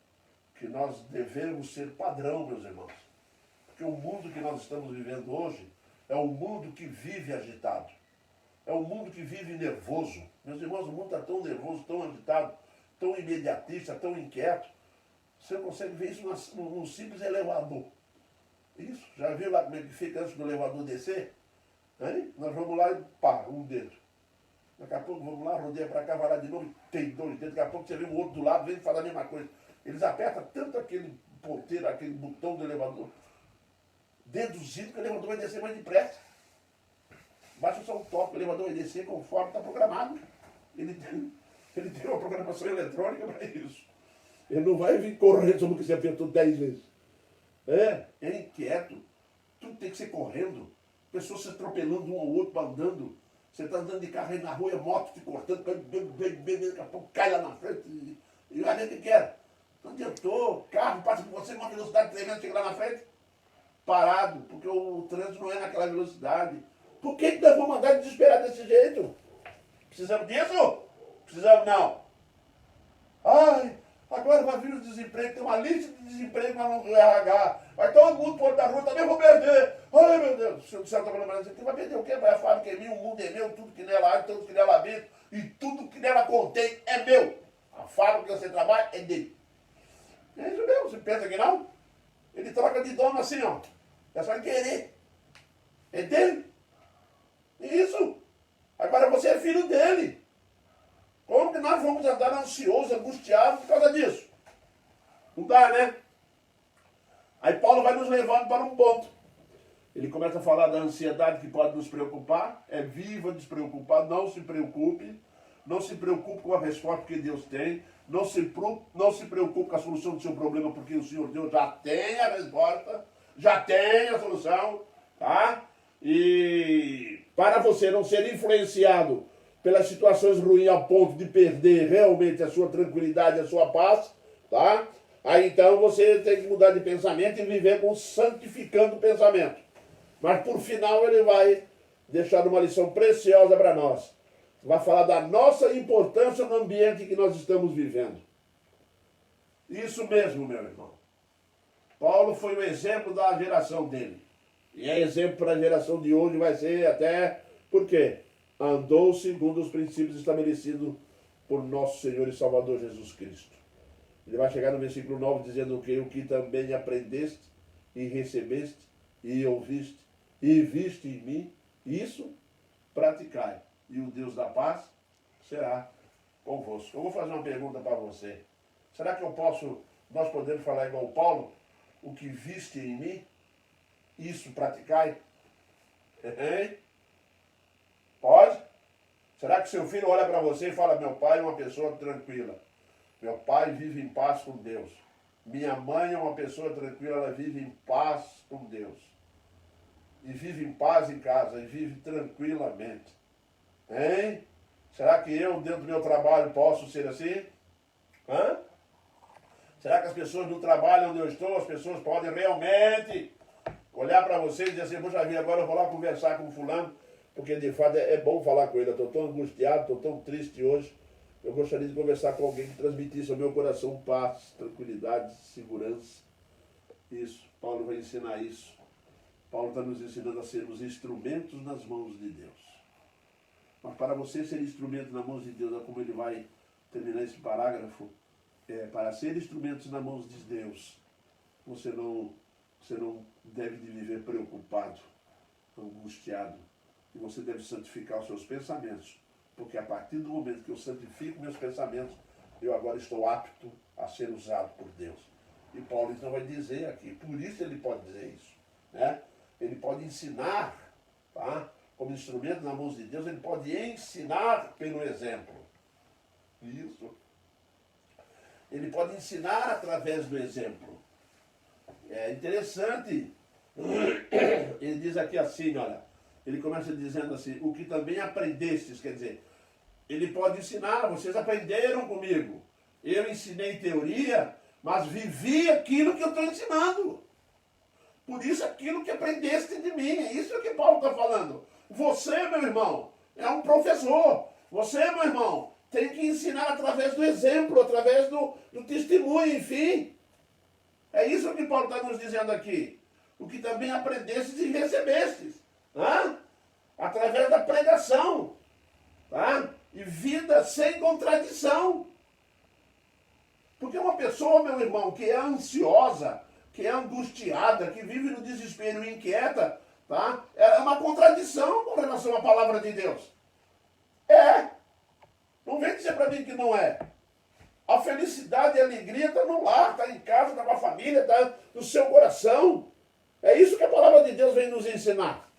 que nós devemos ser padrão, meus irmãos. Porque o mundo que nós estamos vivendo hoje é um mundo que vive agitado. É um mundo que vive nervoso. Meus irmãos, o mundo está tão nervoso, tão agitado, tão imediatista, tão inquieto. Você consegue ver isso num simples elevador. Isso, já viu lá como é que fica antes do elevador descer? Hein? Nós vamos lá e pá, um dedo. Daqui a pouco vamos lá, rodeia para cá, vai lá de novo, tem 2 dedos. Daqui a pouco você vê o outro do lado, vem falar a mesma coisa. Eles apertam tanto aquele ponteiro, aquele botão do elevador, deduzindo que o elevador vai descer mais depressa. Baixa só um toque, o elevador vai descer conforme está programado. Ele tem uma programação eletrônica para isso. Ele não vai vir correndo sobre o que você apertou 10 vezes. É inquieto. Tudo tem que ser correndo. Pessoas se atropelando um ao outro, andando. Você está andando de carro aí na rua, a moto te cortando, daqui a pouco cai lá na frente. E olha o que era. Não adiantou. Carro passa por você numa velocidade tremenda, chega lá na frente, parado, porque o trânsito não é naquela velocidade. Por que nós vamos andar desesperado desse jeito? Precisamos disso? Precisamos não. Ai, agora vai vir o desemprego, tem uma lista de desemprego lá no RH. Vai todo mundo por da rua, também vou perder. Ai, meu Deus, o senhor está falando, mas você vai perder o quê? Vai a fábrica é minha, o mundo é meu, tudo que nela há, tudo que nela habita, e tudo que nela contém é meu. A fábrica que você trabalha é dele. É isso mesmo, você pensa que não? Ele troca de dono assim, ó. É só querer. É dele. Isso. Agora você é filho dele. Como que nós vamos andar ansiosos, angustiados por causa disso? Não dá, né? Aí Paulo vai nos levando para um ponto. Ele começa a falar da ansiedade que pode nos preocupar. É viva, despreocupado, não se preocupe. Não se preocupe com a resposta que Deus tem. Não se preocupe com a solução do seu problema, porque o Senhor Deus já tem a resposta, já tem a solução, tá? E para você não ser influenciado pelas situações ruins a ponto de perder realmente a sua tranquilidade, a sua paz, tá? Aí então você tem que mudar de pensamento e viver com santificando o pensamento. Mas por final ele vai deixar uma lição preciosa para nós. Vai falar da nossa importância no ambiente que nós estamos vivendo. Isso mesmo, meu irmão. Paulo foi o exemplo da geração dele. E é exemplo para a geração de hoje, vai ser até... Por quê? Andou segundo os princípios estabelecidos por nosso Senhor e Salvador Jesus Cristo. Ele vai chegar no versículo 9 dizendo que o que também aprendeste e recebeste e ouviste e viste em mim, isso praticai. E o Deus da paz será convosco. Eu vou fazer uma pergunta para você. Será que nós podemos falar igual Paulo? O que viste em mim, isso praticai? Hein? Pode? Será que seu filho olha para você e fala, meu pai é uma pessoa tranquila. Meu pai vive em paz com Deus. Minha mãe é uma pessoa tranquila, ela vive em paz com Deus. E vive em paz em casa, e vive tranquilamente. Hein? Será que eu, dentro do meu trabalho, posso ser assim? Hã? Será que as pessoas no trabalho onde eu estou, as pessoas podem realmente olhar para você e dizer assim, puxa vida, agora eu vou lá conversar com fulano, porque de fato é bom falar com ele, eu estou tão angustiado, estou tão triste hoje, eu gostaria de conversar com alguém que transmitisse ao meu coração paz, tranquilidade, segurança. Isso, Paulo vai ensinar isso. Paulo está nos ensinando a sermos instrumentos nas mãos de Deus. Mas para você ser instrumento nas mãos de Deus, é como ele vai terminar esse parágrafo, para ser instrumentos nas mãos de Deus, você não deve de viver preocupado, angustiado. E você deve santificar os seus pensamentos. Porque a partir do momento que eu santifico meus pensamentos, eu agora estou apto a ser usado por Deus. E Paulo então vai dizer aqui, por isso ele pode dizer isso, né? Ele pode ensinar, tá? Como instrumento nas mãos de Deus, ele pode ensinar pelo exemplo. Isso. Ele pode ensinar através do exemplo. É interessante. Ele diz aqui assim, olha, ele começa dizendo assim, o que também aprendestes, quer dizer, ele pode ensinar, vocês aprenderam comigo. Eu ensinei teoria, mas vivi aquilo que eu estou ensinando. Por isso aquilo que aprendeste de mim, é isso que Paulo está falando. Você, meu irmão, é um professor. Você, meu irmão, tem que ensinar através do exemplo, através do testemunho, enfim. É isso que Paulo está nos dizendo aqui. O que também aprendestes e recebestes. Tá? Através da pregação. Tá? E vida sem contradição. Porque uma pessoa, meu irmão, que é ansiosa, que é angustiada, que vive no desespero e inquieta, tá? É uma contradição com relação à palavra de Deus. É. Não vem dizer para mim que não é. A felicidade e a alegria está no lar, está em casa, está com a família, está no seu coração. É isso que a palavra de Deus vem nos ensinar.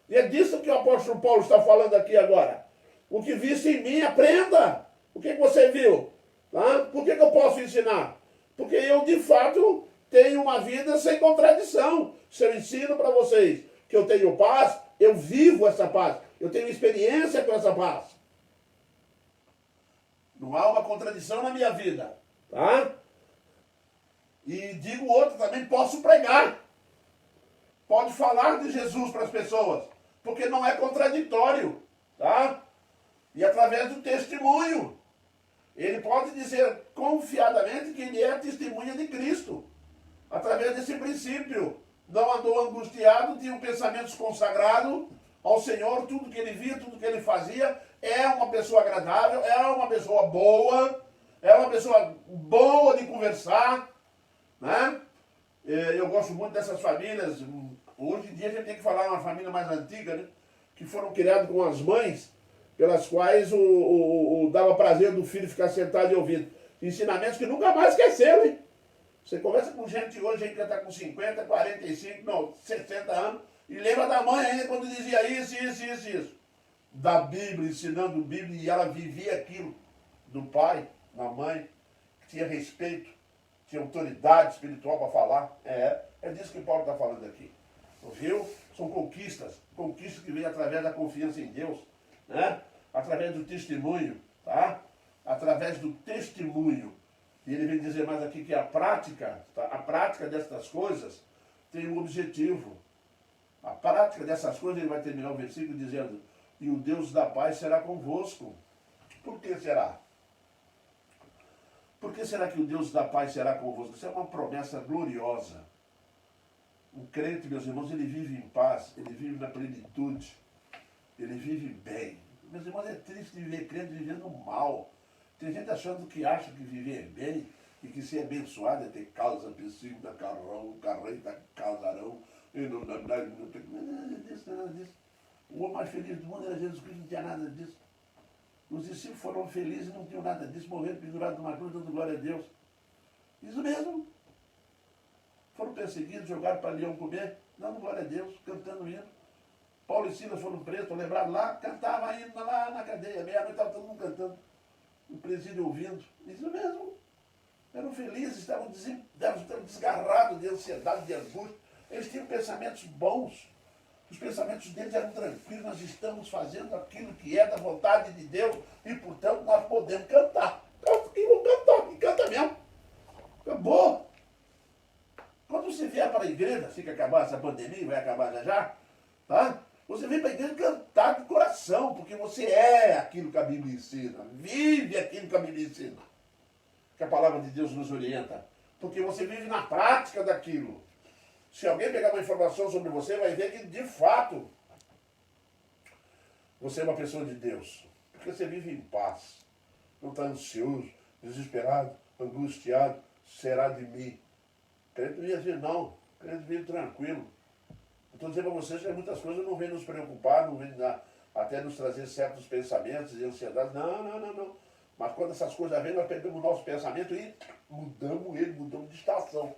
E é disso que o apóstolo Paulo está falando aqui agora. O que viste em mim, aprenda. O que você viu? Tá? Por que eu posso ensinar? Porque eu, de fato, tenho uma vida sem contradição. Se eu ensino para vocês que eu tenho paz, eu vivo essa paz. Eu tenho experiência com essa paz. Não há uma contradição na minha vida. Tá? E digo outro também, posso pregar. Pode falar de Jesus para as pessoas. Porque não é contraditório. Tá? E através do testemunho. Ele pode dizer confiadamente que ele é a testemunha de Cristo. Através desse princípio. Não andou angustiado, tinha um pensamento consagrado ao Senhor, tudo que ele via, tudo que ele fazia. É uma pessoa agradável, é uma pessoa boa, é uma pessoa boa de conversar. Né? Eu gosto muito dessas famílias. Hoje em dia a gente tem que falar uma família mais antiga, né? Que foram criadas com as mães, pelas quais dava prazer do filho ficar sentado e ouvindo. Ensinamentos que nunca mais esqueceram, hein? Você conversa com gente hoje que está com 50, 45, não, 60 anos, e lembra da mãe ainda quando dizia isso. Da Bíblia, ensinando Bíblia, e ela vivia aquilo. Do pai, da mãe. tinha respeito, tinha autoridade espiritual para falar. É disso que Paulo está falando aqui. Viu? São conquistas que vêm através da confiança em Deus, né? Através do testemunho, tá? Através do testemunho. E ele vem dizer mais aqui que a prática, tá? A prática destas coisas tem um objetivo. A prática dessas coisas, ele vai terminar o versículo dizendo: e o Deus da paz será convosco. Por que será? Por que será que o Deus da paz será convosco? Isso é uma promessa gloriosa. Um crente, meus irmãos, ele vive em paz, ele vive na plenitude, ele vive bem. Meus irmãos, é triste viver crente vivendo mal. Tem gente achando que acha que viver bem e que ser abençoado é ter casa, piscina, carrão, carreta, casarão, e não tem nada disso, nada disso. O homem mais feliz do mundo era Jesus Cristo, não tinha nada disso. Os discípulos foram felizes e não tinham nada disso, morreram pendurados numa cruz, dando glória a Deus. Isso mesmo. Foram perseguidos, jogaram para leão comer, dando glória a Deus, cantando hino. Paulo e Silas foram presos, estão lembrados lá, cantavam hino lá na cadeia, meia-noite estava todo mundo cantando. O presídio ouvindo. Isso mesmo. Eram felizes, estavam desgarrados de ansiedade, de angústia. Eles tinham pensamentos bons. Os pensamentos deles eram tranquilos. Nós estamos fazendo aquilo que é da vontade de Deus e, portanto, nós podemos cantar. Então, que vão cantar, e canta mesmo. Acabou. Quando você vier para a igreja, assim que acabar essa pandemia, vai acabar já, tá? Você vem para a igreja cantar de coração, porque você é aquilo que a Bíblia ensina, vive aquilo que a Bíblia ensina, que a palavra de Deus nos orienta, porque você vive na prática daquilo. Se alguém pegar uma informação sobre você, vai ver que, de fato, você é uma pessoa de Deus, porque você vive em paz, não está ansioso, desesperado, angustiado, será de mim. Crente não ia dizer não, crente vive tranquilo. Estou dizendo para vocês que muitas coisas não vêm nos preocupar, não vêm até nos trazer certos pensamentos e ansiedades. Não. Mas quando essas coisas vêm, nós pegamos o nosso pensamento e mudamos de estação.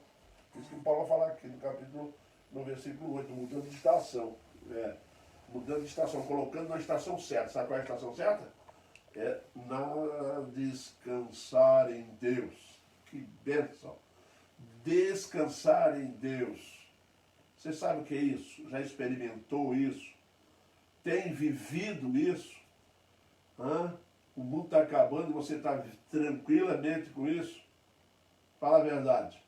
Isso que o Paulo vai falar aqui no capítulo, no versículo 8, mudando de estação. Mudando de estação, colocando na estação certa. Sabe qual é a estação certa? É na descansar em Deus. Que bênção! Descansar em Deus. Você sabe o que é isso? Já experimentou isso? Tem vivido isso? O mundo está acabando e você está tranquilamente com isso? Fala a verdade.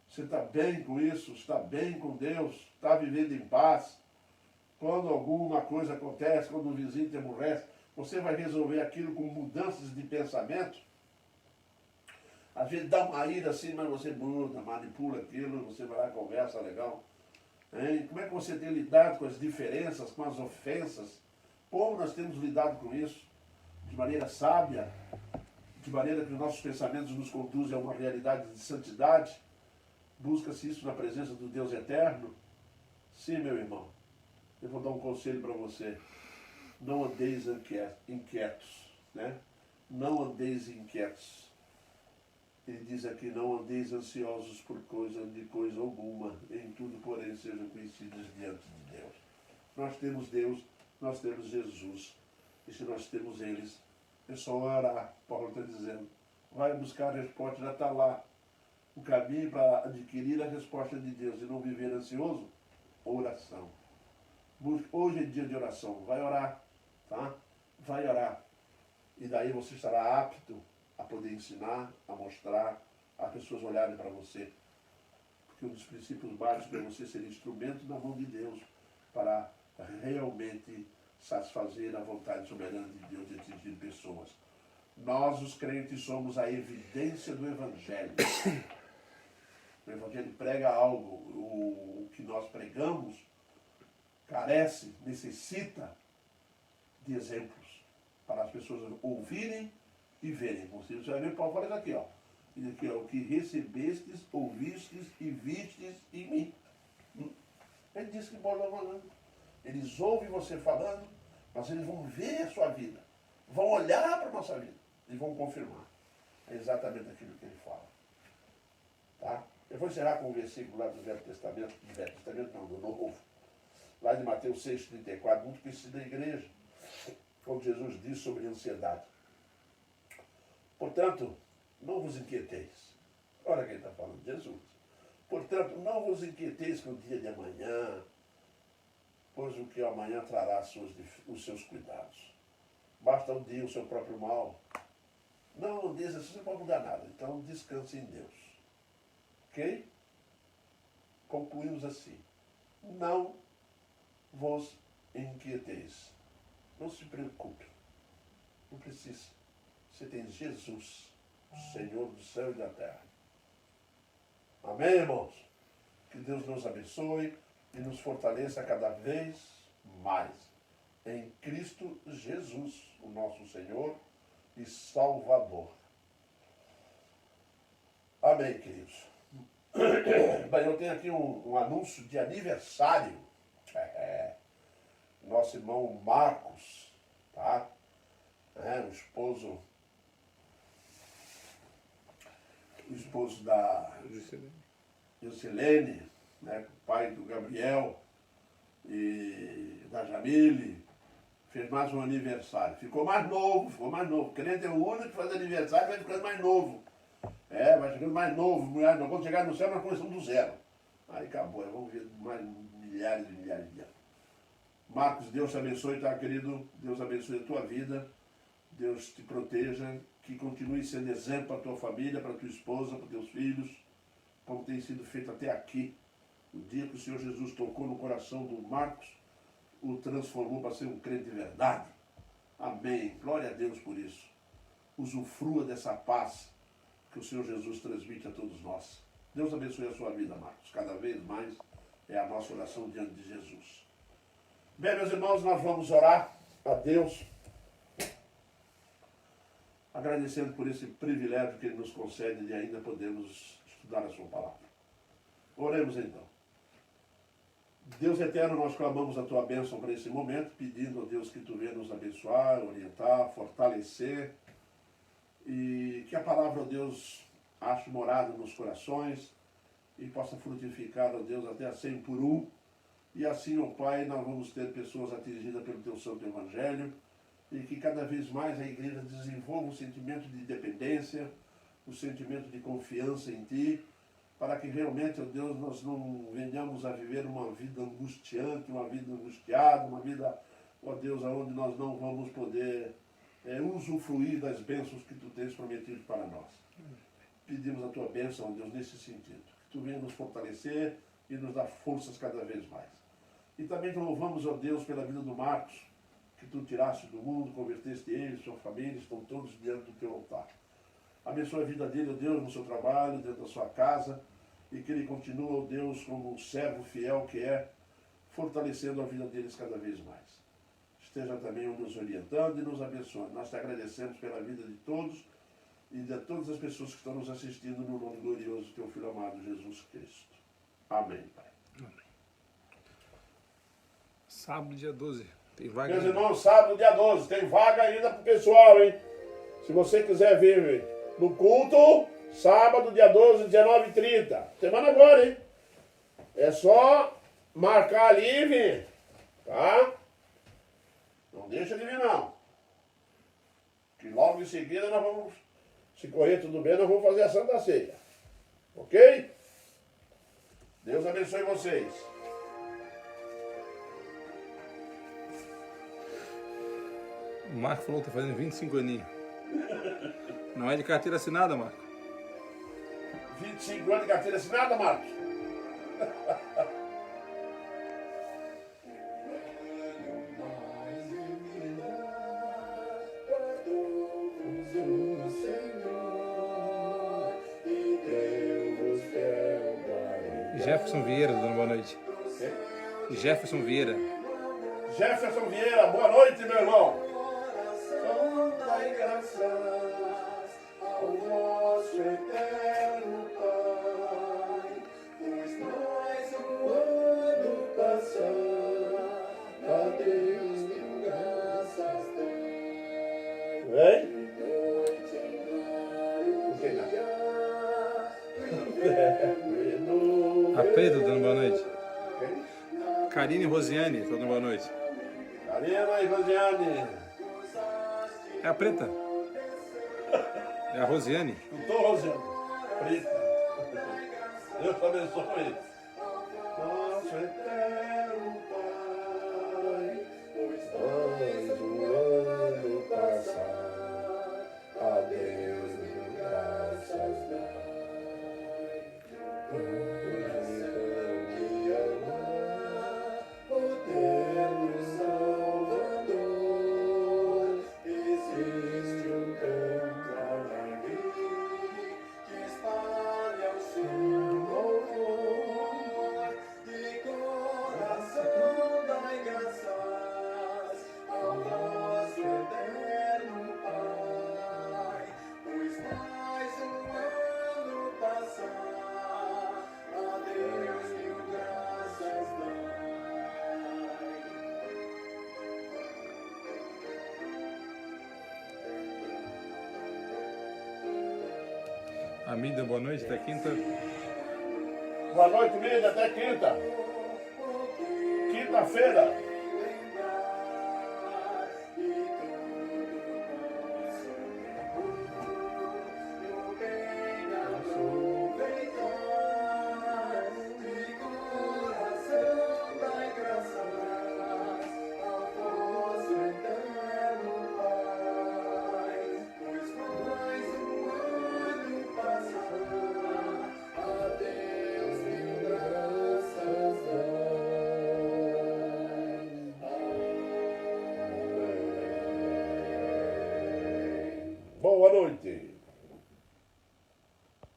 Você está bem com isso? Está bem com Deus? Está vivendo em paz? Quando alguma coisa acontece, quando o vizinho te aborrece, você vai resolver aquilo com mudanças de pensamento? Às vezes dá uma ira assim, mas você muda, manipula aquilo, você vai lá, conversa legal. Hein? Como é que você tem lidado com as diferenças, com as ofensas? Como nós temos lidado com isso? De maneira sábia, de maneira que os nossos pensamentos nos conduzem a uma realidade de santidade? Busca-se isso na presença do Deus eterno? Sim, meu irmão. Eu vou dar um conselho para você. Não andeis inquietos, né? Não andeis inquietos. Ele diz aqui, não andeis ansiosos por coisa alguma, em tudo, porém, sejam conhecidos diante de Deus. Nós temos Deus, nós temos Jesus, e se nós temos eles, é só orar. Paulo está dizendo, vai buscar a resposta, já está lá. O caminho para adquirir a resposta de Deus e não viver ansioso, oração. Hoje é dia de oração, vai orar, tá? Vai orar. E daí você estará apto a poder ensinar, a mostrar, as pessoas olharem para você. Porque um dos princípios básicos é você ser instrumento na mão de Deus para realmente satisfazer a vontade soberana de Deus de atingir pessoas. Nós, os crentes, somos a evidência do Evangelho. O Evangelho prega algo, o que nós pregamos carece, necessita de exemplos para as pessoas ouvirem e verem. Você vai ver Paulo fala isso aqui, ó. Diz aqui, ó, o que recebestes, ouvistes e vistes em mim. Ele disse que Paulo está falando. Eles ouvem você falando, mas eles vão ver a sua vida. Vão olhar para a nossa vida e vão confirmar. É exatamente aquilo que ele fala. Tá? Eu vou encerrar com um versículo lá do Velho Testamento, do Novo. Lá de Mateus 6,34, muito conhecido da igreja, como Jesus disse sobre a ansiedade. Portanto, não vos inquieteis. Olha quem está falando, Jesus. Portanto, não vos inquieteis com o dia de amanhã, pois o que amanhã trará os seus cuidados. Basta o dia o seu próprio mal. Não diz assim, você não pode mudar nada. Então descanse em Deus. Ok? Concluímos assim. Não vos inquieteis. Não se preocupe. Não precisa. Você tem Jesus, o Senhor do céu e da terra. Amém, irmãos? Que Deus nos abençoe e nos fortaleça cada vez mais. Em Cristo Jesus, o nosso Senhor e Salvador. Amém, queridos. Bem, eu tenho aqui um anúncio de aniversário. Nosso irmão Marcos, tá? O esposo da Juscelene, né? O pai do Gabriel e da Jamile, fez mais um aniversário. Ficou mais novo. Crente é o único que faz aniversário, vai ficando mais novo. Vai ficando mais novo. Quando chegar no céu, nós começamos do zero. Aí acabou, vamos ver mais milhares e milhares de anos. Marcos, Deus te abençoe, tá, querido? Deus abençoe a tua vida. Deus te proteja, que continue sendo exemplo para a tua família, para a tua esposa, para os teus filhos, como tem sido feito até aqui. O dia que o Senhor Jesus tocou no coração do Marcos, o transformou para ser um crente de verdade. Amém. Glória a Deus por isso. Usufrua dessa paz que o Senhor Jesus transmite a todos nós. Deus abençoe a sua vida, Marcos. Cada vez mais é a nossa oração diante de Jesus. Bem, meus irmãos, nós vamos orar a Deus, agradecendo por esse privilégio que Ele nos concede de ainda podermos estudar a sua palavra. Oremos então. Deus eterno, nós clamamos a tua bênção para esse momento, pedindo a Deus que tu venha nos abençoar, orientar, fortalecer, e que a palavra, ó Deus, ache morada nos corações e possa frutificar, ó Deus, até a 100 por 1. E assim, ó Pai, nós vamos ter pessoas atingidas pelo teu santo evangelho, e que cada vez mais a igreja desenvolva um sentimento de dependência, um sentimento de confiança em Ti, para que realmente, ó Deus, nós não venhamos a viver uma vida angustiante, uma vida angustiada, uma vida, ó Deus, onde nós não vamos poder usufruir das bênçãos que Tu tens prometido para nós. Pedimos a Tua bênção, ó Deus, nesse sentido. Que Tu venha nos fortalecer e nos dar forças cada vez mais. E também te louvamos, ó Deus, pela vida do Marcos, que Tu tiraste do mundo, converteste ele, sua família, estão todos diante do Teu altar. Abençoe a vida dele, ó Deus, no seu trabalho, dentro da sua casa, e que ele continue, ó Deus, como um servo fiel que é, fortalecendo a vida deles cada vez mais. Esteja também nos orientando e nos abençoando. Nós te agradecemos pela vida de todos e de todas as pessoas que estão nos assistindo no nome glorioso do Teu Filho amado, Jesus Cristo. Amém, Pai. Amém. Sábado, dia 12. Tem vaga. Meus irmãos, sábado, dia 12. Tem vaga ainda pro pessoal, hein? Se você quiser vir no culto, sábado, dia 12, 19h30. Semana agora, hein? É só marcar ali e vir. Tá? Não deixa de vir, não. Que logo em seguida nós vamos, se correr tudo bem, nós vamos fazer a Santa Ceia. Ok? Deus abençoe vocês. O Marco falou que está fazendo 25 aninhos. Não é de carteira assinada, Marco? 25 anos de carteira assinada, Marcos? Jefferson Vieira, dando boa noite. Jefferson Vieira. Jefferson Vieira, boa noite, meu irmão. Dai graças ao nosso eterno Pai, pois mais um ano passar, a Deus mil graças tem. Vem? A Preta, dando boa noite. Karine e Rosiane, dando boa noite. Karina e Rosiane. É a Preta. É a Rosiane. Doutor Rosiane. Preta. Deus abençoe. Nosso eterno Pai, pois nós um ano passar, a Deus mil graças dai. De amar o eterno Salvador, existe um canto alegre que espalha o seu louvor, de coração dai graças ao nosso eterno Pai, pois mais um ano passar, a Deus mil graças dai. Amida, boa noite, até quinta. Boa noite, mídia, até quinta. Quinta-feira. Boa noite.